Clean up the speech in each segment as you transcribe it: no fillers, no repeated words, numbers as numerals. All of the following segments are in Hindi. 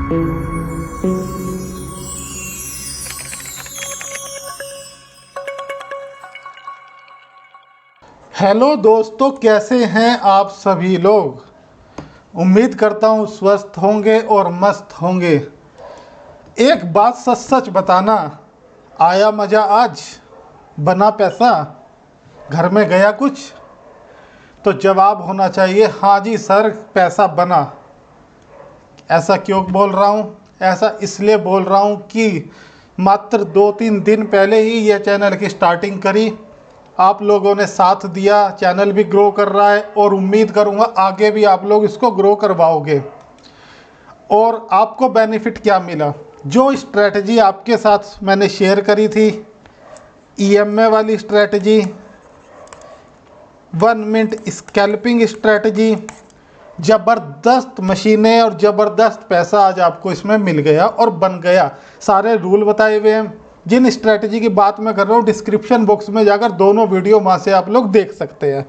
हेलो दोस्तों, कैसे हैं आप सभी लोग। उम्मीद करता हूँ स्वस्थ होंगे और मस्त होंगे। एक बात सच सच बताना, आया मज़ा आज, बना पैसा, घर में गया कुछ। तो जवाब होना चाहिए हाँ जी सर, पैसा बना। ऐसा क्यों बोल रहा हूँ? ऐसा इसलिए बोल रहा हूँ कि मात्र 2-3 दिन पहले ही यह चैनल की स्टार्टिंग करी। आप लोगों ने साथ दिया, चैनल भी ग्रो कर रहा है और उम्मीद करूँगा आगे भी आप लोग इसको ग्रो करवाओगे। और आपको बेनिफिट क्या मिला? जो स्ट्रेटजी आपके साथ मैंने शेयर करी थी, ईएमए वाली स्ट्रेटजी, 1 मिनट स्कैल्पिंग स्ट्रेटजी, ज़बरदस्त मशीनें और ज़बरदस्त पैसा आज आपको इसमें मिल गया और बन गया। सारे रूल बताए हुए हैं। जिन स्ट्रेटजी की बात मैं कर रहा हूँ, डिस्क्रिप्शन बॉक्स में जाकर दोनों वीडियो वहाँ से आप लोग देख सकते हैं।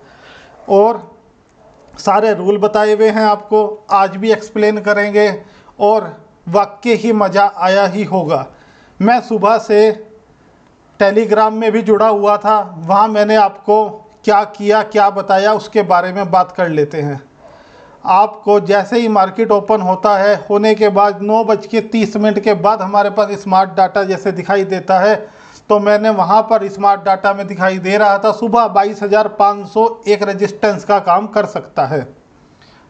और सारे रूल बताए हुए हैं आपको, आज भी एक्सप्लेन करेंगे और वाकई ही मज़ा आया ही होगा। मैं सुबह से टेलीग्राम में भी जुड़ा हुआ था, वहाँ मैंने आपको क्या किया, क्या बताया, उसके बारे में बात कर लेते हैं। आपको जैसे ही मार्केट ओपन होता है, होने के बाद 9:30 के बाद हमारे पास स्मार्ट डाटा जैसे दिखाई देता है, तो मैंने वहाँ पर स्मार्ट डाटा में दिखाई दे रहा था सुबह 22,500 एक रेजिस्टेंस का काम कर सकता है।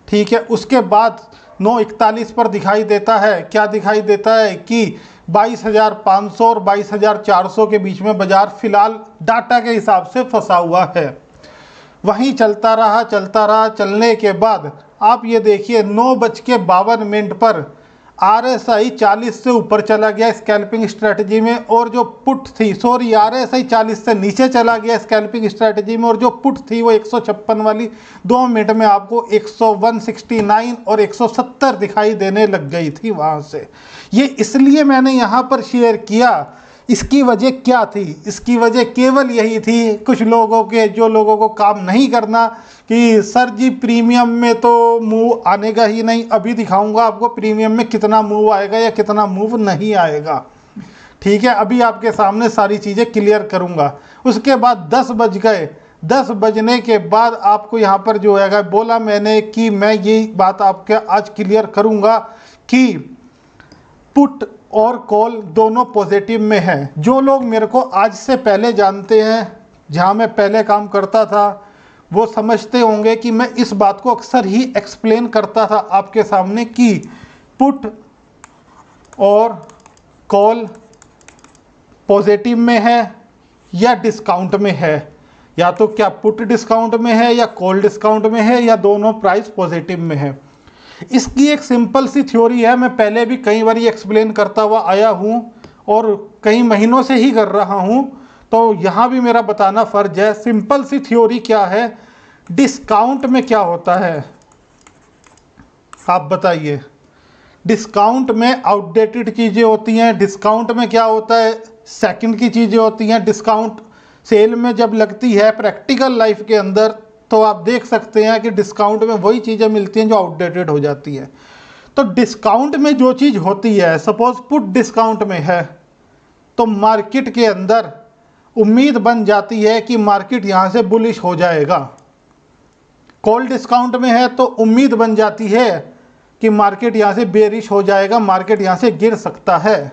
ठीक है, उसके बाद 9:41 पर दिखाई देता है, क्या दिखाई देता है कि 22,500 और 22,400 के बीच में बाजार फिलहाल डाटा के हिसाब से फंसा हुआ है। वहीं चलता रहा, चलने के बाद आप ये देखिए 9:52 पर RSI 40 से ऊपर चला गया स्कैल्पिंग स्ट्रेटजी में, और जो पुट थी, RSI 40 से नीचे चला गया स्कैल्पिंग स्ट्रेटजी में, और जो पुट थी वो 156 वाली 2 मिनट में आपको 169 और 170 दिखाई देने लग गई थी वहाँ से। ये इसलिए मैंने यहाँ पर शेयर किया। इसकी वजह क्या थी? इसकी वजह केवल यही थी, कुछ लोगों के, जो लोगों को काम नहीं करना कि सर जी प्रीमियम में तो मूव आनेगा ही नहीं। अभी दिखाऊंगा आपको प्रीमियम में कितना मूव आएगा या कितना मूव नहीं आएगा। ठीक है, अभी आपके सामने सारी चीज़ें क्लियर करूंगा। उसके बाद 10 बज गए। 10 बजने के बाद आपको यहाँ पर जो है बोला मैंने कि मैं ये बात आपके आज क्लियर करूँगा कि पुट और कॉल दोनों पॉजिटिव में हैं। जो लोग मेरे को आज से पहले जानते हैं, जहाँ मैं पहले काम करता था, वो समझते होंगे कि मैं इस बात को अक्सर ही एक्सप्लेन करता था आपके सामने कि पुट और कॉल पॉजिटिव में है या डिस्काउंट में है, या तो क्या पुट डिस्काउंट में है या कॉल डिस्काउंट में है, या दोनों प्राइस पॉजिटिव में है। इसकी एक सिंपल सी थ्योरी है, मैं पहले भी कई बार एक्सप्लेन करता हुआ आया हूँ और कई महीनों से ही कर रहा हूँ, तो यहाँ भी मेरा बताना फ़र्ज है। सिंपल सी थ्योरी क्या है? डिस्काउंट में क्या होता है आप बताइए? डिस्काउंट में आउटडेटेड चीज़ें होती हैं। डिस्काउंट में क्या होता है? सेकंड की चीज़ें होती हैं। डिस्काउंट सेल में जब लगती है प्रैक्टिकल लाइफ के अंदर, तो आप देख सकते हैं कि डिस्काउंट में वही चीज़ें मिलती हैं जो आउटडेटेड हो जाती है। तो डिस्काउंट में जो चीज़ होती है, सपोज पुट डिस्काउंट में है, तो मार्केट के अंदर उम्मीद बन जाती है कि मार्केट यहाँ से बुलिश हो जाएगा। कॉल डिस्काउंट में है तो उम्मीद बन जाती है कि मार्केट यहाँ से बेरिश हो जाएगा, मार्केट यहाँ से गिर सकता है।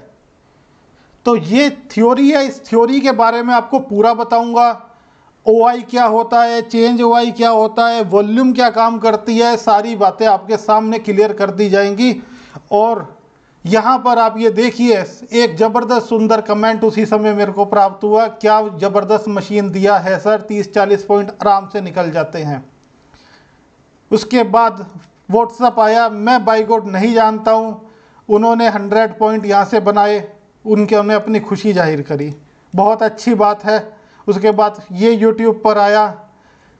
तो ये थ्योरी है। इस थ्योरी के बारे में आपको पूरा बताऊंगा। OI क्या होता है, चेंज OI क्या होता है, वॉल्यूम क्या काम करती है, सारी बातें आपके सामने क्लियर कर दी जाएंगी। और यहाँ पर आप ये देखिए, एक ज़बरदस्त सुंदर कमेंट उसी समय मेरे को प्राप्त हुआ, क्या ज़बरदस्त मशीन दिया है सर, 30-40 पॉइंट आराम से निकल जाते हैं। उसके बाद व्हाट्सअप आया, मैं बाईगोड नहीं जानता हूँ, उन्होंने 100 पॉइंट यहाँ से बनाए, उन्होंने अपनी खुशी जाहिर करी, बहुत अच्छी बात है। उसके बाद ये यूट्यूब पर आया,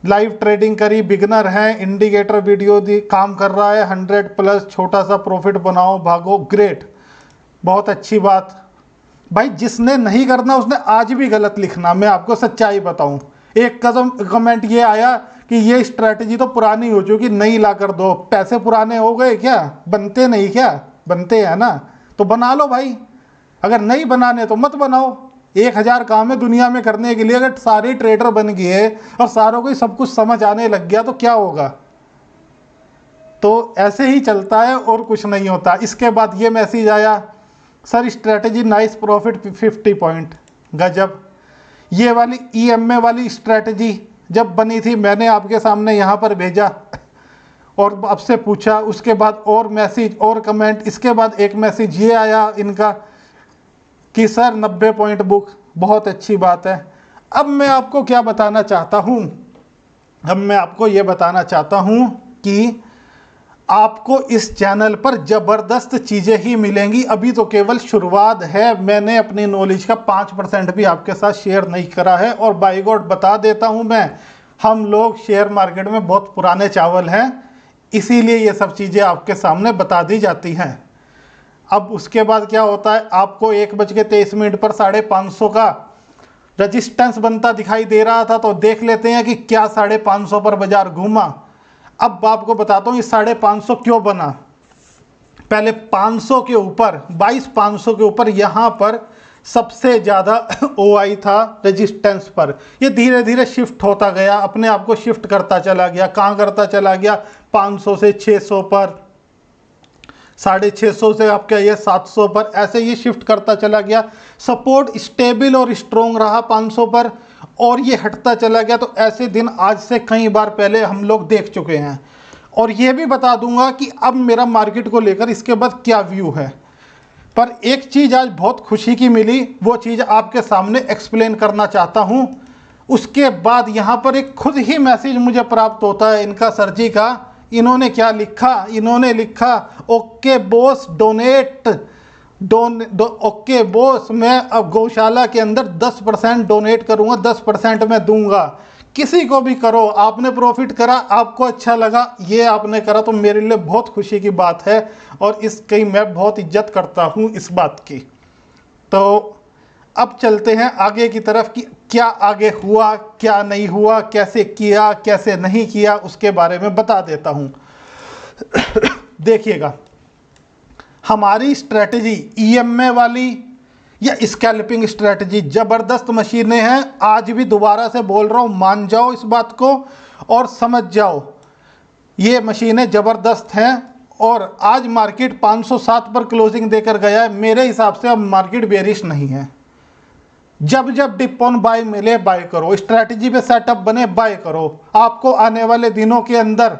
लाइव ट्रेडिंग करी, बिगनर हैं, इंडिकेटर वीडियो दी, काम कर रहा है, 100+ छोटा सा प्रॉफिट बनाओ, भागो, ग्रेट, बहुत अच्छी बात। भाई जिसने नहीं करना उसने आज भी गलत लिखना, मैं आपको सच्चाई बताऊं। एक कदम कमेंट ये आया कि ये स्ट्रैटेजी तो पुरानी हो चुकी, नई ला कर दो। पैसे पुराने हो गए क्या? बनते नहीं क्या? बनते हैं ना, तो बना लो भाई, अगर नहीं बनाने तो मत बनाओ। 1000 काम है दुनिया में करने के लिए, अगर सारे ट्रेडर बन गए और सारों को सब कुछ समझ आने लग गया तो क्या होगा। तो ऐसे ही चलता है और कुछ नहीं होता। इसके बाद ये मैसेज आया, sir strategy nice, profit 50 point, गजब। ये वाली EMA वाली स्ट्रेटजी जब बनी थी मैंने आपके सामने यहाँ पर भेजा और आपसे पूछा, उसके बाद और मैसेज और कमेंट, इसके बाद एक मैसेज ये आया इनका कि सर 90 पॉइंट बुक, बहुत अच्छी बात है। अब मैं आपको क्या बताना चाहता हूँ, अब मैं आपको ये बताना चाहता हूँ कि आपको इस चैनल पर ज़बरदस्त चीज़ें ही मिलेंगी। अभी तो केवल शुरुआत है, मैंने अपनी नॉलेज का 5% भी आपके साथ शेयर नहीं करा है। और बाय गॉड बता देता हूं मैं, हम लोग शेयर मार्केट में बहुत पुराने चावल हैं, इसीलिए ये सब चीज़ें आपके सामने बता दी जाती हैं। अब उसके बाद क्या होता है, आपको 1:23 पर 550 का रजिस्टेंस बनता दिखाई दे रहा था, तो देख लेते हैं कि क्या 550 पर बाजार घूमा। अब आपको बताता हूँ ये 550 क्यों बना। पहले 500 के ऊपर 22,500 के ऊपर यहाँ पर सबसे ज़्यादा OI था रेजिस्टेंस पर। ये धीरे धीरे शिफ्ट होता गया, अपने आप को शिफ्ट करता चला गया। कहाँ करता चला गया, 500 से 600 पर, 650 से आपका ये 700 पर, ऐसे ये शिफ्ट करता चला गया। सपोर्ट स्टेबल और स्ट्रोंग रहा 500 पर और ये हटता चला गया। तो ऐसे दिन आज से कई बार पहले हम लोग देख चुके हैं। और ये भी बता दूंगा कि अब मेरा मार्केट को लेकर इसके बाद क्या व्यू है। पर एक चीज़ आज बहुत खुशी की मिली, वो चीज़ आपके सामने एक्सप्लेन करना चाहता हूँ। उसके बाद यहाँ पर एक खुद ही मैसेज मुझे प्राप्त होता है इनका, सर जी का। इन्होंने क्या लिखा, इन्होंने लिखा okay boss donate okay boss, मैं अब गौशाला के अंदर 10% डोनेट करूंगा, 10% मैं दूंगा, किसी को भी करो। आपने प्रॉफिट करा, आपको अच्छा लगा, ये आपने करा, तो मेरे लिए बहुत खुशी की बात है और इसकी मैं बहुत इज्जत करता हूँ इस बात की। तो अब चलते हैं आगे की तरफ कि क्या आगे हुआ, क्या नहीं हुआ, कैसे किया, कैसे नहीं किया, उसके बारे में बता देता हूँ। देखिएगा, हमारी स्ट्रेटजी EMA वाली या स्कैल्पिंग स्ट्रेटजी ज़बरदस्त मशीनें हैं। आज भी दोबारा से बोल रहा हूँ, मान जाओ इस बात को और समझ जाओ, ये मशीनें ज़बरदस्त हैं। और आज मार्केट 507 पर क्लोजिंग देकर गया है। मेरे हिसाब से अब मार्केट बेरिश नहीं है। जब जब डिप ऑन बाय मिले बाय करो, स्ट्रैटेजी पे सेटअप बने बाय करो। आपको आने वाले दिनों के अंदर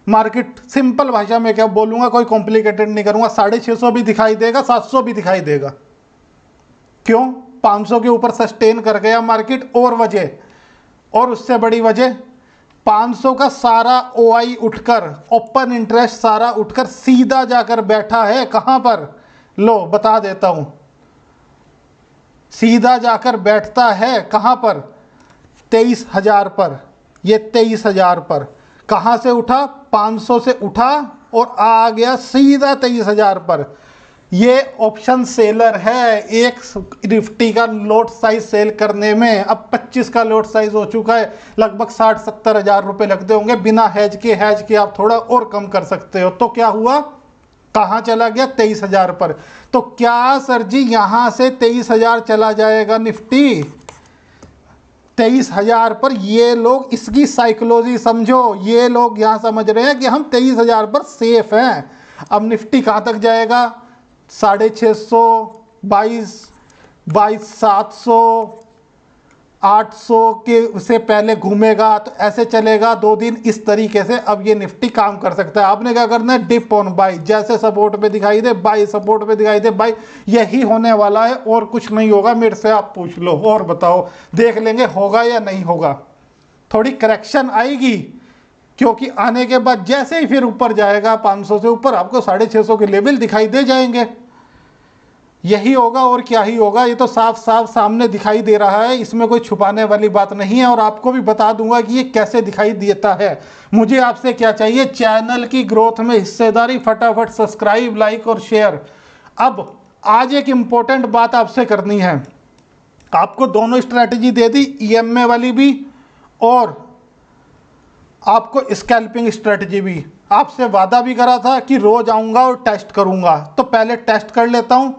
मार्केट, सिंपल भाषा में क्या बोलूँगा, कोई कॉम्प्लिकेटेड नहीं करूँगा, 650 भी दिखाई देगा, 700 भी दिखाई देगा। क्यों, 500 के ऊपर सस्टेन कर गया मार्केट। और वजह, और उससे बड़ी वजह, 500 का सारा OI उठकर, ओपन इंटरेस्ट सारा उठकर सीधा जाकर बैठा है कहाँ पर, लो बता देता हूँ। सीधा जाकर बैठता है कहाँ पर, 23,000 पर। ये 23,000 पर कहाँ से उठा, 500 से उठा और आ गया सीधा 23,000 पर। ये ऑप्शन सेलर है, एक निफ्टी का लॉट साइज सेल करने में अब 25 का लॉट साइज हो चुका है। लगभग 60-70 हज़ार रुपये लगते होंगे बिना हैज के आप थोड़ा और कम कर सकते हो। तो क्या हुआ, कहाँ चला गया, 23,000 पर। तो क्या सर जी यहाँ से 23,000 चला जाएगा निफ्टी, 23,000 पर। ये लोग इसकी साइकोलॉजी समझो, ये लोग यहाँ समझ रहे हैं कि हम 23,000 पर सेफ हैं। अब निफ्टी कहाँ तक जाएगा, 650, 22,700, 800 के से पहले घूमेगा। तो ऐसे चलेगा 2 दिन इस तरीके से। अब ये निफ्टी काम कर सकता है। आपने क्या करना है, डिप ऑन बाई, जैसे सपोर्ट पे दिखाई दे बाई, सपोर्ट पे दिखाई दे बाई, यही होने वाला है और कुछ नहीं होगा। मेरे से आप पूछ लो और बताओ, देख लेंगे होगा या नहीं होगा। थोड़ी करेक्शन आएगी, क्योंकि आने के बाद जैसे ही फिर ऊपर जाएगा 500 से ऊपर, आपको 650 के लेवल दिखाई दे जाएंगे। यही होगा और क्या ही होगा, ये तो साफ साफ सामने दिखाई दे रहा है, इसमें कोई छुपाने वाली बात नहीं है। और आपको भी बता दूंगा कि ये कैसे दिखाई देता है। मुझे आपसे क्या चाहिए, चैनल की ग्रोथ में हिस्सेदारी, फटाफट सब्सक्राइब, लाइक और शेयर। अब आज एक इम्पोर्टेंट बात आपसे करनी है। आपको दोनों स्ट्रैटेजी दे दी, EMA वाली भी और आपको स्कैल्पिंग स्ट्रेटजी भी आपसे वादा भी करा था कि रोज आऊँगा और टेस्ट करूँगा, तो पहले टेस्ट कर लेता हूँ।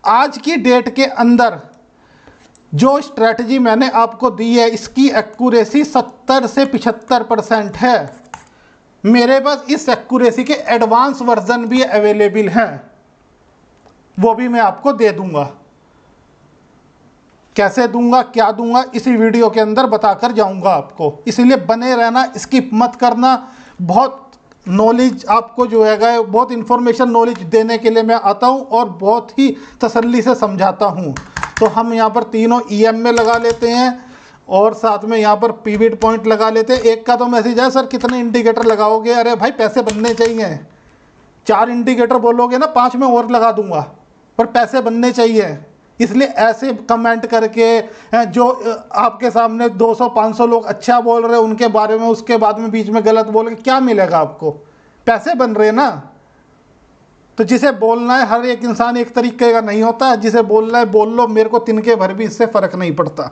आज की डेट के अंदर जो स्ट्रेटजी मैंने आपको दी है इसकी एक्यूरेसी 70 से 75% है। मेरे पास इस एक्यूरेसी के एडवांस वर्जन भी अवेलेबल हैं, वो भी मैं आपको दे दूंगा। कैसे दूंगा, क्या दूंगा, इसी वीडियो के अंदर बताकर जाऊंगा आपको, इसलिए बने रहना, स्किप मत करना। बहुत नॉलेज आपको जो है बहुत इंफॉर्मेशन नॉलेज देने के लिए मैं आता हूं और बहुत ही तसल्ली से समझाता हूं। तो हम यहाँ पर तीनों EMA लगा लेते हैं और साथ में यहाँ पर पिवट पॉइंट लगा लेते हैं। एक का तो मैसेज है, सर कितने इंडिकेटर लगाओगे? अरे भाई पैसे बनने चाहिए, 4 इंडिकेटर बोलोगे ना, 5 में और लगा दूंगा, पर पैसे बनने चाहिए। इसलिए ऐसे कमेंट करके जो आपके सामने 200-500 लोग अच्छा बोल रहे हैं उनके बारे में, उसके बाद में बीच में गलत बोल के क्या मिलेगा आपको? पैसे बन रहे ना। तो जिसे बोलना है, हर एक इंसान एक तरीके का नहीं होता, जिसे बोलना है बोल लो, मेरे को तिनके भर भी इससे फ़र्क नहीं पड़ता।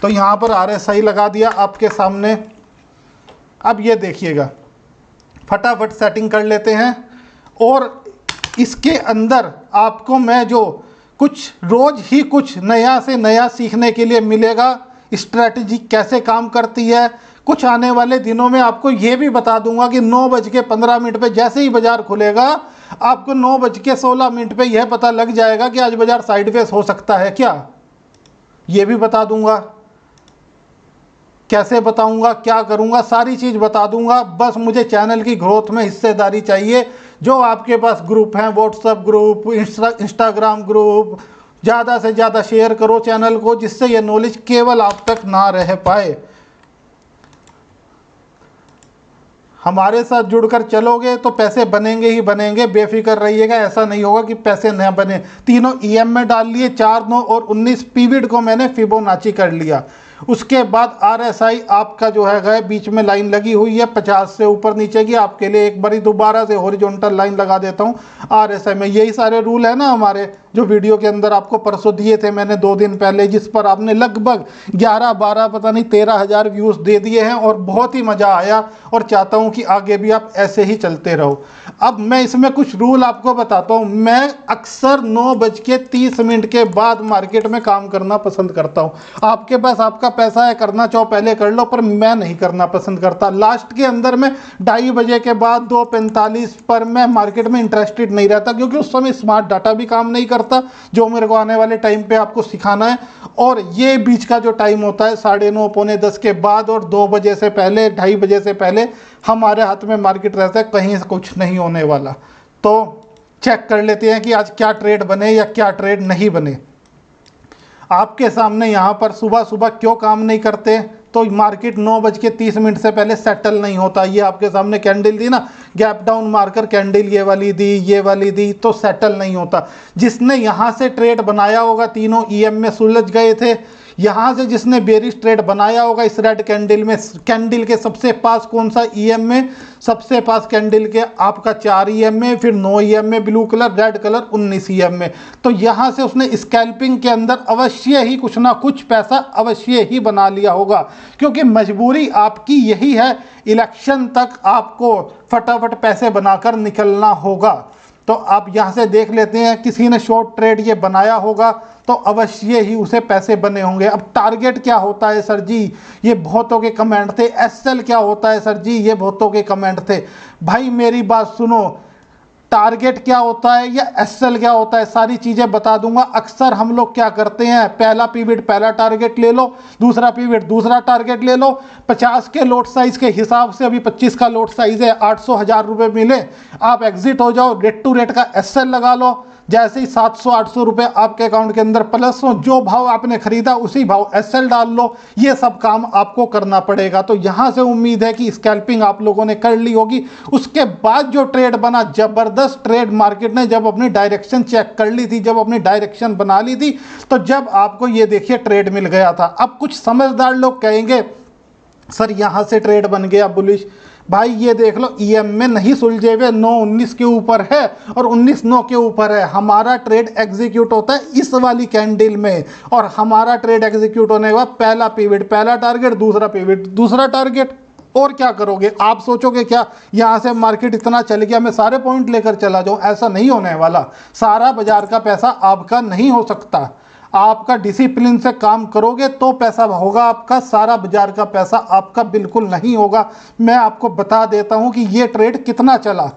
तो यहाँ पर RSI लगा दिया आपके सामने। अब ये देखिएगा, फटाफट सेटिंग कर लेते हैं और इसके अंदर आपको मैं जो कुछ रोज ही कुछ नया से नया सीखने के लिए मिलेगा। स्ट्रैटेजी कैसे काम करती है, कुछ आने वाले दिनों में आपको ये भी बता दूंगा कि 9:15 पे जैसे ही बाजार खुलेगा आपको 9:16 पे यह पता लग जाएगा कि आज बाजार साइडवेज हो सकता है क्या, ये भी बता दूंगा। कैसे बताऊंगा, क्या करूंगा, सारी चीज़ बता दूंगा। बस मुझे चैनल की ग्रोथ में हिस्सेदारी चाहिए। जो आपके पास ग्रुप हैं, व्हाट्सएप ग्रुप, इंस्टाग्राम ग्रुप, ज़्यादा से ज़्यादा शेयर करो चैनल को, जिससे ये नॉलेज केवल आप तक ना रह पाए। हमारे साथ जुड़कर चलोगे तो पैसे बनेंगे ही बनेंगे, बेफिक्र रहिएगा। ऐसा नहीं होगा कि पैसे न बने। तीनों EMA डाल लिए, 4, 9 और 19। पिवट को मैंने फिबोनाची कर लिया। उसके बाद RSI आपका जो है बीच में लाइन लगी हुई है 50 से ऊपर नीचे की। आपके लिए एक बारी दोबारा से हॉरिजॉन्टल लाइन लगा देता हूँ RSI में। यही सारे रूल है ना हमारे, जो वीडियो के अंदर आपको परसों दिए थे मैंने 2 दिन पहले, जिस पर आपने लगभग 11-12 पता नहीं 13,000 व्यूज़ दे दिए हैं और बहुत ही मज़ा आया। और चाहता हूँ कि आगे भी आप ऐसे ही चलते रहो। अब मैं इसमें कुछ रूल आपको बताता हूँ। मैं अक्सर 9:30 के बाद मार्केट में काम करना पसंद करता हूँ। आपके पास आपका पैसा है, करना चाहो पहले कर लो, पर मैं नहीं करना पसंद करता। लास्ट के अंदर में 2:30 बजे के बाद 2:45 पर मैं मार्केट में इंटरेस्टेड नहीं रहता, क्योंकि उस समय स्मार्ट डाटा भी काम नहीं करता जो मेरे को आने वाले टाइम पे आपको सिखाना है। और ये बीच का जो टाइम होता है 9:30 पौने 10 के बाद और 2 बजे से पहले, 2:30 बजे से पहले हमारे हाथ में मार्केट रहता है, कहीं से कुछ नहीं होने वाला। तो चेक कर लेते हैं कि आज क्या ट्रेड बने या क्या ट्रेड नहीं बने। आपके सामने यहाँ पर सुबह सुबह क्यों काम नहीं करते, तो मार्केट 9:30 से पहले सेटल नहीं होता। ये आपके सामने कैंडल दी ना, गैप डाउन मार्कर कैंडल, ये वाली दी, ये वाली दी, तो सेटल नहीं होता। जिसने यहाँ से ट्रेड बनाया होगा, तीनों EM में सुलझ गए थे। यहाँ से जिसने बेरिश ट्रेड बनाया होगा इस रेड कैंडल में, कैंडल के सबसे पास कौन सा EM में, सबसे पास कैंडल के आपका 4 EM में, फिर 9 EM में blue colour, red colour 19 EM में। तो यहाँ से उसने स्कैल्पिंग के अंदर अवश्य ही कुछ ना कुछ पैसा अवश्य ही बना लिया होगा, क्योंकि मजबूरी आपकी यही है, इलेक्शन तक आपको फटाफट पैसे बनाकर निकलना होगा। तो आप यहाँ से देख लेते हैं, किसी ने शॉर्ट ट्रेड ये बनाया होगा तो अवश्य ही उसे पैसे बने होंगे। अब टारगेट क्या होता है सर जी, ये बहुतों के कमेंट थे। SL क्या होता है सर जी, ये बहुतों के कमेंट थे। भाई मेरी बात सुनो, टारगेट क्या होता है या SL क्या होता है, सारी चीज़ें बता दूंगा। अक्सर हम लोग क्या करते हैं, पहला पिवट पहला टारगेट ले लो, दूसरा पिवट दूसरा टारगेट ले लो। 50 के लोट साइज के हिसाब से अभी 25 का लोट साइज है, 800-1000 रुपये मिले, आप एग्जिट हो जाओ, रेट टू रेट का SL लगा लो। जैसे ही 700-800 रुपये आपके अकाउंट के अंदर प्लस हो, जो भाव आपने खरीदा उसी भाव SL डाल लो। ये सब काम आपको करना पड़ेगा। तो यहाँ से उम्मीद है कि स्कैल्पिंग आप लोगों ने कर ली होगी। उसके बाद जो ट्रेड बना, जबरदस्त ट्रेड, मार्केट ने जब अपनी डायरेक्शन चेक कर ली थी, जब अपनी डायरेक्शन बना ली थी, तो जब आपको ये देखिए ट्रेड मिल गया था। अब कुछ समझदार लोग कहेंगे सर यहाँ से ट्रेड बन गया बुलिश। भाई ये देख लो, EM में नहीं सुलझे हुए, 9-19 के ऊपर है और 19-9 के ऊपर है। हमारा ट्रेड एग्जीक्यूट होता है इस वाली कैंडल में, और हमारा ट्रेड एग्जीक्यूट होने के बाद पहला पिवट पहला टारगेट, दूसरा पिवट दूसरा टारगेट। और क्या करोगे? आप सोचोगे क्या यहाँ से मार्केट इतना चल गया मैं सारे पॉइंट लेकर चला जाऊँ? ऐसा नहीं होने वाला। सारा बाजार का पैसा आपका नहीं हो सकता। आपका डिसिप्लिन से काम करोगे तो पैसा होगा आपका, सारा बाजार का पैसा आपका बिल्कुल नहीं होगा। मैं आपको बता देता हूँ कि ये ट्रेड कितना चला,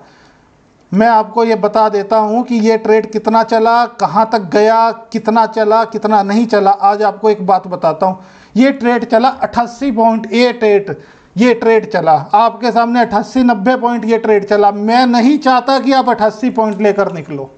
मैं आपको ये बता देता हूँ कि ये ट्रेड कितना चला, कहाँ तक गया, कितना चला कितना नहीं चला। आज आपको एक बात बताता हूँ, ये ट्रेड चला 88.88, ये ट्रेड चला आपके सामने 88-90 पॉइंट ये ट्रेड चला। मैं नहीं चाहता कि आप 88 पॉइंट लेकर निकलो।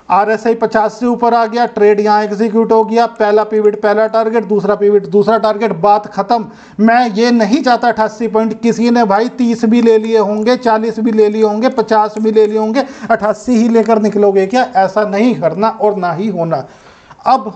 RSI 50 से ऊपर आ गया, ट्रेड यहाँ एग्जीक्यूट हो गया, पहला पिवट पहला टारगेट, दूसरा पिवट दूसरा टारगेट, बात खत्म। मैं ये नहीं चाहता 88 पॉइंट, किसी ने भाई 30 भी ले लिए होंगे, 40 भी ले लिए होंगे, 50 भी ले लिए होंगे, 88 ही लेकर निकलोगे क्या? ऐसा नहीं करना और ना ही होना। अब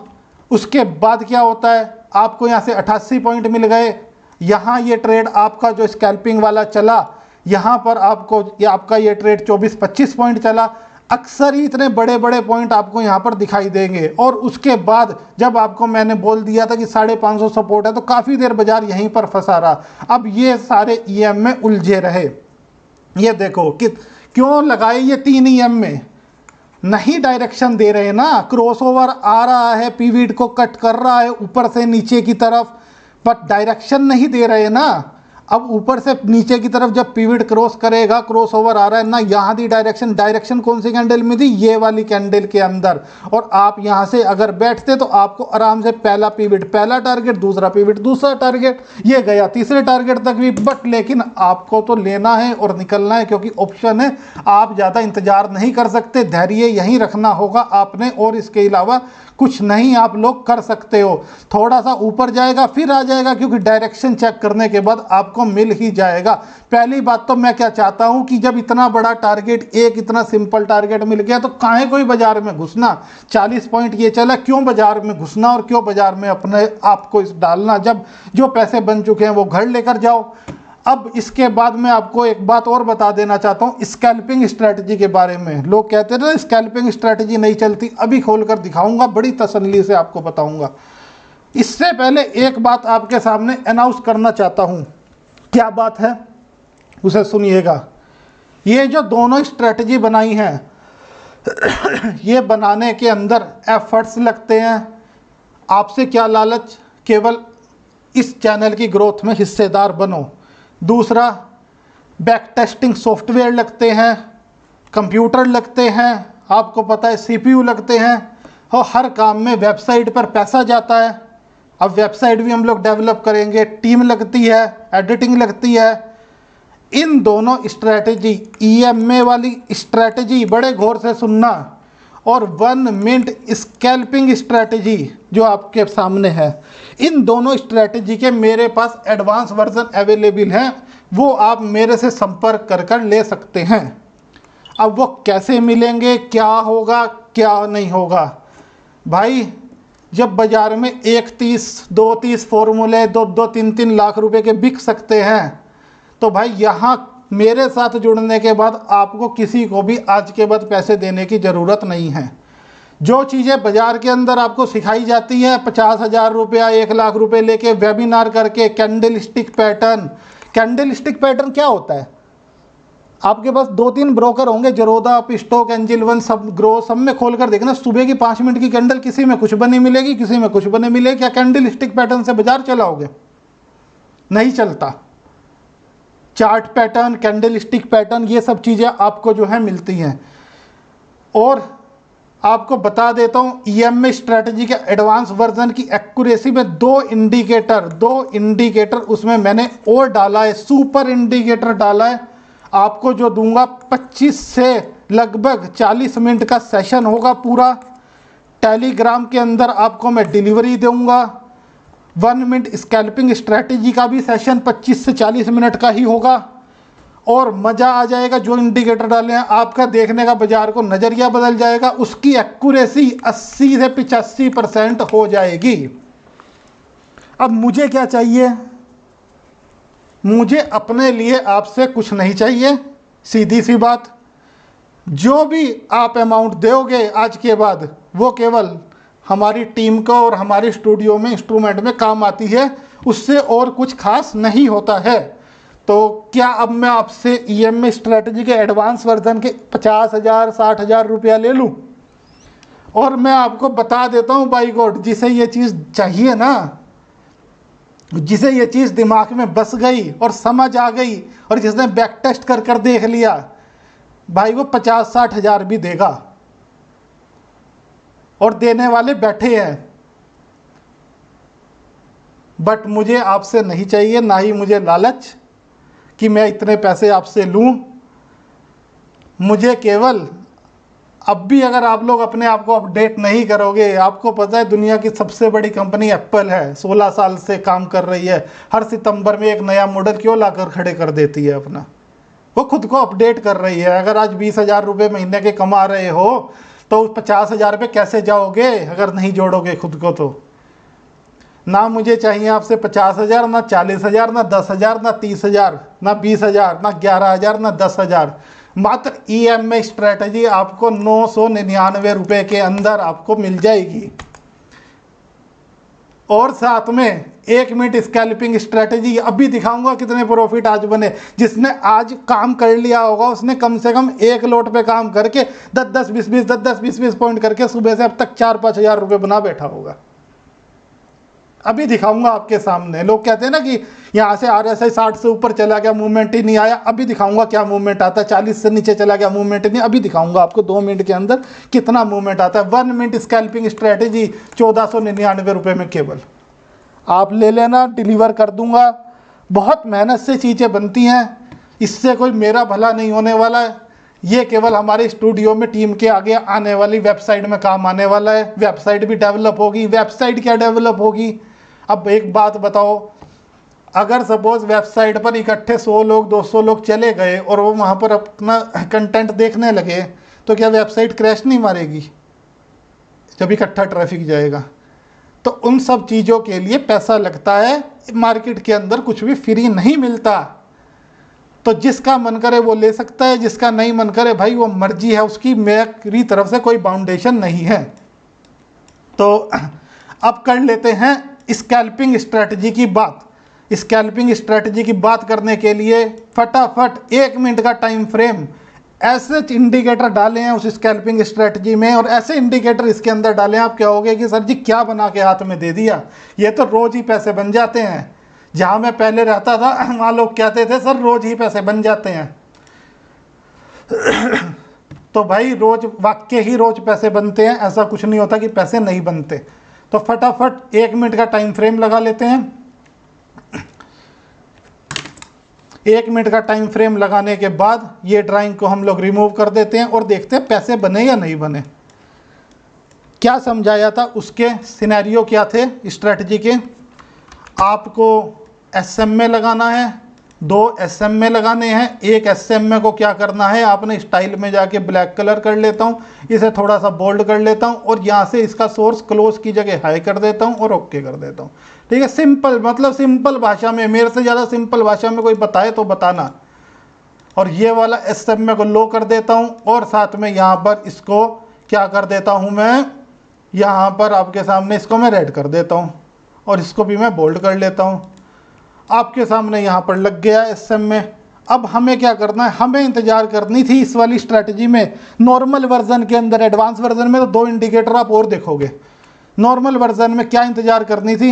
उसके बाद क्या होता है, आपको यहाँ से 88 पॉइंट मिल गए, यहाँ ये ट्रेड आपका जो स्कैल्पिंग वाला चला, यहाँ पर आपको आपका ये ट्रेड 24-25 पॉइंट चला। अक्सर ही इतने बड़े बड़े पॉइंट आपको यहाँ पर दिखाई देंगे। और उसके बाद जब आपको मैंने बोल दिया था कि 550 सपोर्ट है, तो काफ़ी देर बाजार यहीं पर फंसा रहा। अब ये सारे EM में उलझे रहे। ये देखो कि क्यों लगाए ये 3 EM में, नहीं डायरेक्शन दे रहे ना, क्रॉसओवर आ रहा है, पिवट को कट कर रहा है ऊपर से नीचे की तरफ, पर डायरेक्शन नहीं दे रहे ना। अब ऊपर से नीचे की तरफ जब पिवट क्रॉस करेगा, क्रॉस ओवर आ रहा है ना, यहाँ दी डायरेक्शन, डायरेक्शन कौन सी कैंडल में थी? ये वाली कैंडल के अंदर। और आप यहाँ से अगर बैठते तो आपको आराम से पहला पिवट पहला टारगेट, दूसरा पिवट दूसरा टारगेट, ये गया तीसरे टारगेट तक भी। बट लेकिन आपको तो लेना है और निकलना है, क्योंकि ऑप्शन है। आप ज़्यादा इंतजार नहीं कर सकते, धैर्य यहीं रखना होगा आपने, और इसके अलावा कुछ नहीं आप लोग कर सकते हो। थोड़ा सा ऊपर जाएगा फिर आ जाएगा, क्योंकि डायरेक्शन चेक करने के बाद आपको मिल ही जाएगा। पहली बात तो मैं क्या चाहता हूं कि जब इतना बड़ा टारगेट, एक इतना सिंपल टारगेट मिल गया, तो काहे कोई बाजार में घुसना। 40 पॉइंट ये चला, क्यों बाजार में घुसना और क्यों बाजार में अपने आप को इस डालना, जब जो पैसे बन चुके हैं वो घर लेकर जाओ। अब इसके बाद मैं आपको एक बात और बता देना चाहता हूँ स्कैल्पिंग स्ट्रैटेजी के बारे में। लोग कहते हैं ना स्कैल्पिंग स्ट्रैटेजी नहीं चलती, अभी खोलकर दिखाऊंगा, बड़ी तसल्ली से आपको बताऊंगा। इससे पहले एक बात आपके सामने अनाउंस करना चाहता हूँ। क्या बात है उसे सुनिएगा। ये जो दोनों स्ट्रैटेजी बनाई हैं ये बनाने के अंदर एफर्ट्स लगते हैं। आपसे क्या लालच, केवल इस चैनल की ग्रोथ में हिस्सेदार बनो। दूसरा, बैक टेस्टिंग सॉफ्टवेयर लगते हैं, कंप्यूटर लगते हैं, आपको पता है CPU लगते हैं, और हर काम में वेबसाइट पर पैसा जाता है। अब वेबसाइट भी हम लोग डेवलप करेंगे, टीम लगती है, एडिटिंग लगती है। इन दोनों स्ट्रैटेजी, EMA वाली स्ट्रैटेजी बड़े गौर से सुनना, और 1 मिनट स्कैल्पिंग स्ट्रैटेजी जो आपके सामने है, इन दोनों स्ट्रैटेजी के मेरे पास एडवांस वर्जन अवेलेबल हैं, वो आप मेरे से संपर्क कर कर ले सकते हैं। अब वो कैसे मिलेंगे, क्या होगा क्या नहीं होगा, भाई जब बाजार में 1-30, 2-30 फॉर्मूले 2-3 लाख रुपए के बिक सकते हैं, तो भाई यहाँ मेरे साथ जुड़ने के बाद आपको किसी को भी आज के बाद पैसे देने की ज़रूरत नहीं है। जो चीज़ें बाज़ार के अंदर आपको सिखाई जाती है, 50,000 रुपया 1 लाख रुपए लेके वेबिनार करके, candle stick pattern. Candle stick pattern क्या होता है? आपके पास 2-3 ब्रोकर होंगे, जरोदा, अपस्टॉक, एंजल वन, सब ग्रो, सब में खोल कर देखना, सुबह की 5 मिनट की कैंडल किसी में कुछ बनी मिलेगी, किसी में कुछ बने मिलेगी। क्या कैंडल स्टिक पैटर्न से बाजार चलाओगे? नहीं चलता। Chart pattern, candle stick pattern, ये सब चीज़ें आपको जो है मिलती हैं। और आपको बता देता हूँ EMA स्ट्रैटेजी के एडवांस वर्जन की एक्यूरेसी में 2 इंडिकेटर उसमें मैंने और डाला है, सुपर इंडिकेटर डाला है। आपको जो दूंगा 25 से लगभग 40 मिनट का सेशन होगा पूरा। टेलीग्राम के अंदर आपको मैं डिलीवरी दूंगा। 1 मिनट स्कैल्पिंग स्ट्रैटेजी का भी सेशन 25 से 40 मिनट का ही होगा, और मज़ा आ जाएगा। जो इंडिकेटर डाले हैं आपका देखने का बाजार को नज़रिया बदल जाएगा, उसकी एक्यूरेसी 80 से 85% हो जाएगी। अब मुझे क्या चाहिए? मुझे अपने लिए आपसे कुछ नहीं चाहिए, सीधी सी बात। जो भी आप अमाउंट दोगे आज के बाद, वो केवल हमारी टीम को और हमारे स्टूडियो में इंस्ट्रूमेंट में काम आती है, उससे और कुछ खास नहीं होता है। तो क्या अब मैं आपसे ईएमआई स्ट्रेटजी के एडवांस वर्जन के 50,000 60,000 रुपया ले लूँ? और मैं आपको बता देता हूँ बाई गॉड, जिसे ये चीज़ चाहिए ना, जिसे ये चीज़ दिमाग में बस गई और समझ आ गई और जिसने बैक टेस्ट कर कर देख लिया, भाई वो 50-60 हज़ार भी देगा, और देने वाले बैठे हैं। बट मुझे आपसे नहीं चाहिए, ना ही मुझे लालच कि मैं इतने पैसे आपसे लूं। मुझे केवल, अब भी अगर आप लोग अपने आप को अपडेट नहीं करोगे, आपको पता है दुनिया की सबसे बड़ी कंपनी एप्पल है, 16 साल से काम कर रही है, हर सितंबर में एक नया मॉडल क्यों लाकर खड़े कर देती है अपना, वो खुद को अपडेट कर रही है। अगर आज 20,000 रुपये महीने के कमा रहे हो तो 50,000 पे कैसे जाओगे अगर नहीं जोड़ोगे खुद को? तो ना मुझे चाहिए आपसे 50,000, ना 40,000, ना 10,000, ना 30,000, ना 20,000, ना 11,000, ना 10,000। मात्र ईएमआई स्ट्रैटेजी आपको 999 रुपये के अंदर आपको मिल जाएगी, और साथ में 1 मिनट स्कैल्पिंग स्ट्रैटेजी। अभी दिखाऊंगा कितने प्रॉफिट आज बने। जिसने आज काम कर लिया होगा उसने कम से कम एक लोट पे काम करके 10-10, 20-20, 10-10, 20-20 पॉइंट करके सुबह से अब तक 4-5 हज़ार रुपये बना बैठा होगा। अभी दिखाऊंगा आपके सामने। लोग कहते हैं ना कि यहाँ से RSI 60 से ऊपर चला गया, मूवमेंट ही नहीं आया। अभी दिखाऊंगा क्या मूवमेंट आता है। 40 से नीचे चला गया, मूवमेंट नहीं। अभी दिखाऊंगा आपको 2 मिनट के अंदर कितना मूवमेंट आता है। 1 मिनट स्कैल्पिंग स्ट्रैटेजी 1499 रुपये में केवल आप ले लेना, डिलीवर कर दूंगा। बहुत मेहनत से चीज़ें बनती हैं, इससे कोई मेरा भला नहीं होने वाला है। ये केवल हमारे स्टूडियो में टीम के आगे आने वाली वेबसाइट में काम आने वाला है। वेबसाइट भी डेवलप होगी। वेबसाइट क्या डेवलप होगी? अब एक बात बताओ, अगर सपोज वेबसाइट पर इकट्ठे 100 लोग 200 लोग चले गए और वो वहाँ पर अपना कंटेंट देखने लगे, तो क्या वेबसाइट क्रैश नहीं मारेगी जब इकट्ठा ट्रैफिक जाएगा? तो उन सब चीज़ों के लिए पैसा लगता है। मार्केट के अंदर कुछ भी फ्री नहीं मिलता। तो जिसका मन करे वो ले सकता है, जिसका नहीं मन करे भाई वो मर्जी है उसकी, मेरी तरफ से कोई बाउंडेशन नहीं है। तो अब कर लेते हैं स्कैल्पिंग स्ट्रैटेजी की बात। स्कैल्पिंग स्ट्रैटेजी की बात करने के लिए फटाफट 1 मिनट का टाइम फ्रेम, ऐसे इंडिकेटर डालें हैं उस स्कैल्पिंग स्ट्रैटेजी में, और ऐसे इंडिकेटर इसके अंदर डालें। आप कहोगे कि सर जी क्या बना के हाथ में दे दिया, ये तो रोज ही पैसे बन जाते हैं। जहां मैं पहले रहता था वहां लोग कहते थे सर रोज ही पैसे बन जाते हैं। तो भाई रोज वाक्य ही रोज पैसे बनते हैं, ऐसा कुछ नहीं होता कि पैसे नहीं बनते। तो फटाफट 1 मिनट का टाइम फ्रेम लगा लेते हैं। 1 मिनट का टाइम फ्रेम लगाने के बाद ये ड्राइंग को हम लोग रिमूव कर देते हैं और देखते हैं पैसे बने या नहीं बने। क्या समझाया था, उसके सिनेरियो क्या थे स्ट्रेटजी के। आपको SMA लगाना है, 2 SMA लगाने हैं। एक SMA को क्या करना है, आपने स्टाइल में जाके ब्लैक कलर कर लेता हूँ, इसे थोड़ा सा बोल्ड कर लेता हूँ और यहाँ से इसका सोर्स क्लोज की जगह हाई कर देता हूँ और ओके कर देता हूँ। ठीक है, सिंपल, मतलब सिंपल भाषा में, मेरे से ज़्यादा सिंपल भाषा में कोई बताए तो बताना। और ये वाला SMA को लो कर देता हूँ और साथ में यहाँ पर इसको क्या कर देता हूँ मैं, यहाँ पर आपके सामने इसको मैं रेड कर देता हूँ और इसको भी मैं बोल्ड कर लेता हूँ। आपके सामने यहाँ पर लग गया SMA। अब हमें क्या करना है, हमें इंतजार करनी थी इस वाली स्ट्रैटेजी में। नॉर्मल वर्जन के अंदर, एडवांस वर्जन में तो 2 इंडिकेटर आप और देखोगे। नॉर्मल वर्जन में क्या इंतजार करनी थी,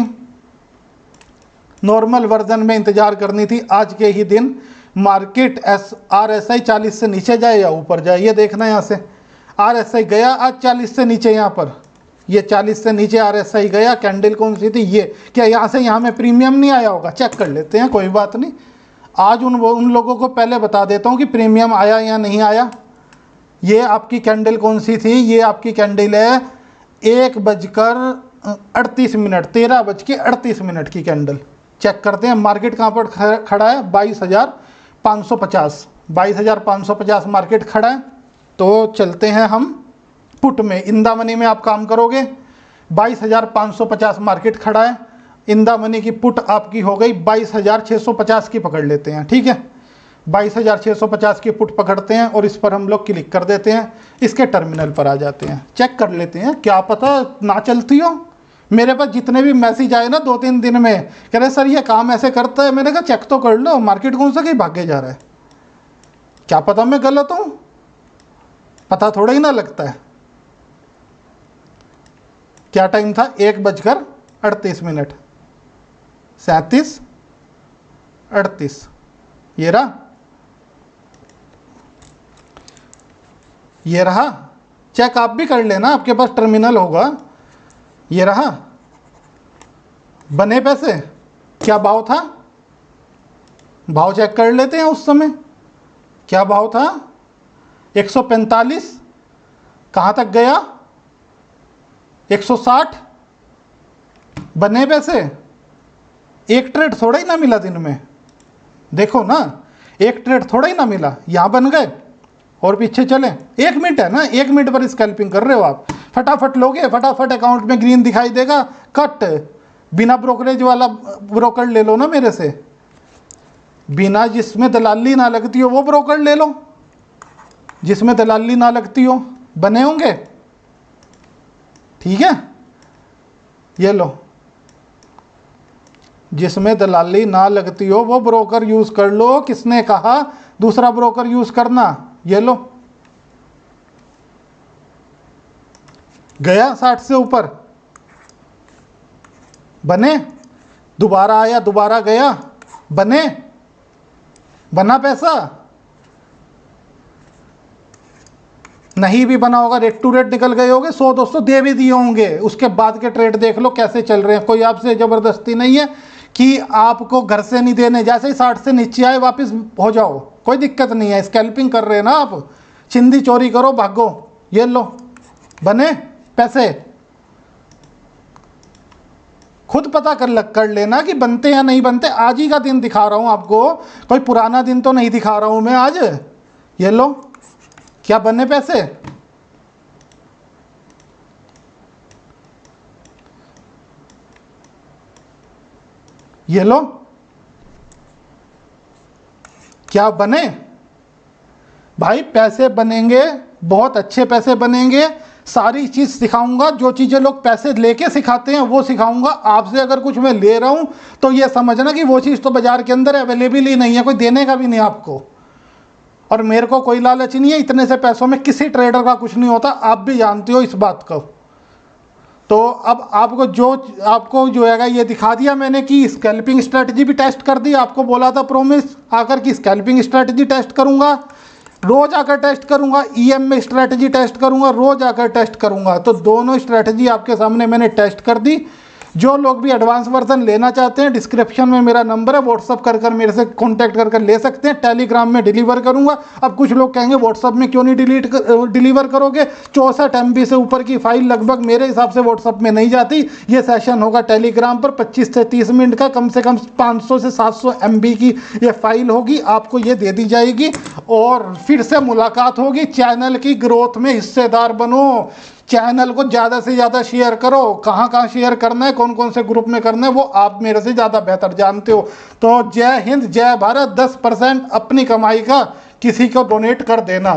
नॉर्मल वर्जन में इंतजार करनी थी आज के ही दिन मार्केट RSI 40 से नीचे जाए या ऊपर जाए। ये देखना है, यहाँ से RSI गया आज 40 से नीचे, यहाँ पर ये 40 से नीचे RSI गया। कैंडल कौन सी थी ये, क्या यहाँ से यहाँ में प्रीमियम नहीं आया होगा, चेक कर लेते हैं, कोई बात नहीं। आज उन लोगों को पहले बता देता हूँ कि प्रीमियम आया या नहीं आया। ये आपकी कैंडल कौन सी थी, ये आपकी कैंडल है 1:38, 13:38 की कैंडल। चेक करते हैं मार्केट कहाँ पर खड़ा है, 22,550, 22,550 मार्केट खड़ा है। तो चलते हैं हम पुट में, इंदा मनी में आप काम करोगे। 22,550 मार्केट खड़ा है, इंदा मनी की पुट आपकी हो गई 22,650 की पकड़ लेते हैं। ठीक है, 22,650 की पुट पकड़ते हैं और इस पर हम लोग क्लिक कर देते हैं। इसके टर्मिनल पर आ जाते हैं, चेक कर लेते हैं, क्या पता ना चलती हो, मेरे पास जितने भी मैसेज आए ना 2-3 दिन में, कह रहे सर ये काम ऐसे करता है। मैंने कहा चेक तो कर लो, मार्केट कौन सा कहीं भागे जा रहा है, क्या पता मैं गलत हूं, पता थोड़ा ही ना लगता है। क्या टाइम था, 1:38, 37:38, ये रहा, ये रहा। चेक आप भी कर लेना, आपके पास टर्मिनल होगा। ये रहा, बने पैसे, क्या भाव था, भाव चेक कर लेते हैं उस समय, क्या भाव था, 145, कहाँ तक गया, 160, बने पैसे। एक ट्रेड थोड़ा ही ना मिला दिन में, देखो ना, एक ट्रेड थोड़ा ही ना मिला, यहां बन गए और पीछे चले। 1 मिनट है ना, 1 मिनट पर स्कैल्पिंग कर रहे हो आप, फटाफट लोगे, फटाफट अकाउंट में ग्रीन दिखाई देगा, कट। बिना ब्रोकरेज वाला ब्रोकर ले लो ना मेरे से, बिना, जिसमें दलाली ना लगती हो वो ब्रोकर ले लो, जिसमें दलाली ना लगती हो, बने होंगे, ठीक है। ये लो, जिसमें दलाली ना लगती हो वो ब्रोकर यूज कर लो। किसने कहा दूसरा ब्रोकर यूज करना, ये लो, गया 60 से ऊपर, बने, दोबारा आया, दोबारा गया, बने, बना पैसा, नहीं भी बना होगा, रेट टू रेट निकल गए होंगे, 100-200 दे भी दिए होंगे। उसके बाद के ट्रेड देख लो कैसे चल रहे हैं, कोई आपसे जबरदस्ती नहीं है कि आपको घर से नहीं देने, जैसे ही 60 से नीचे आए वापस हो जाओ, कोई दिक्कत नहीं है। स्कैल्पिंग कर रहे हैं ना आप, चिंदी चोरी करो भागो। ये लो, बने पैसे, खुद पता कर लेना कि बनते या नहीं बनते। आज ही का दिन दिखा रहा हूं आपको, कोई पुराना दिन तो नहीं दिखा रहा हूं मैं आज। ये लो, क्या बने पैसे, ये लो, क्या बने भाई, पैसे बनेंगे, बहुत अच्छे पैसे बनेंगे। सारी चीज सिखाऊंगा, जो चीजें लोग पैसे लेके सिखाते हैं वो सिखाऊंगा। आपसे अगर कुछ मैं ले रहा हूं तो ये समझना कि वो चीज तो बाजार के अंदर अवेलेबल ही नहीं है, कोई देने का भी नहीं आपको। और मेरे को कोई लालच नहीं है, इतने से पैसों में किसी ट्रेडर का कुछ नहीं होता, आप भी जानते हो इस बात को। तो अब आपको जो है ये दिखा दिया मैंने कि स्कैल्पिंग स्ट्रेटजी भी टेस्ट कर दी। आपको बोला था प्रॉमिस आकर कि स्कैल्पिंग स्ट्रेटजी टेस्ट करूंगा, रोज आकर टेस्ट करूंगा, ईएम में स्ट्रेटजी टेस्ट करूंगा, रोज आकर टेस्ट करूंगा। तो दोनों स्ट्रेटजी आपके सामने मैंने टेस्ट कर दी। जो लोग भी एडवांस वर्जन लेना चाहते हैं, डिस्क्रिप्शन में मेरा नंबर है, व्हाट्सअप कर मेरे से कांटेक्ट कर ले सकते हैं। टेलीग्राम में डिलीवर करूंगा। अब कुछ लोग कहेंगे व्हाट्सअप में क्यों नहीं डिलीवर करोगे, 64 MB से ऊपर की फाइल लगभग मेरे हिसाब से व्हाट्सअप में नहीं जाती। ये सेशन होगा टेलीग्राम पर 25 से 30 मिनट का, कम से कम 500 से 700 MB की ये फाइल होगी, आपको ये दे दी जाएगी और फिर से मुलाकात होगी। चैनल की ग्रोथ में हिस्सेदार बनो, चैनल को ज़्यादा से ज़्यादा शेयर करो। कहाँ कहाँ शेयर करना है, कौन कौन से ग्रुप में करना है, वो आप मेरे से ज़्यादा बेहतर जानते हो। तो जय हिंद, जय भारत। 10% अपनी कमाई का किसी को डोनेट कर देना।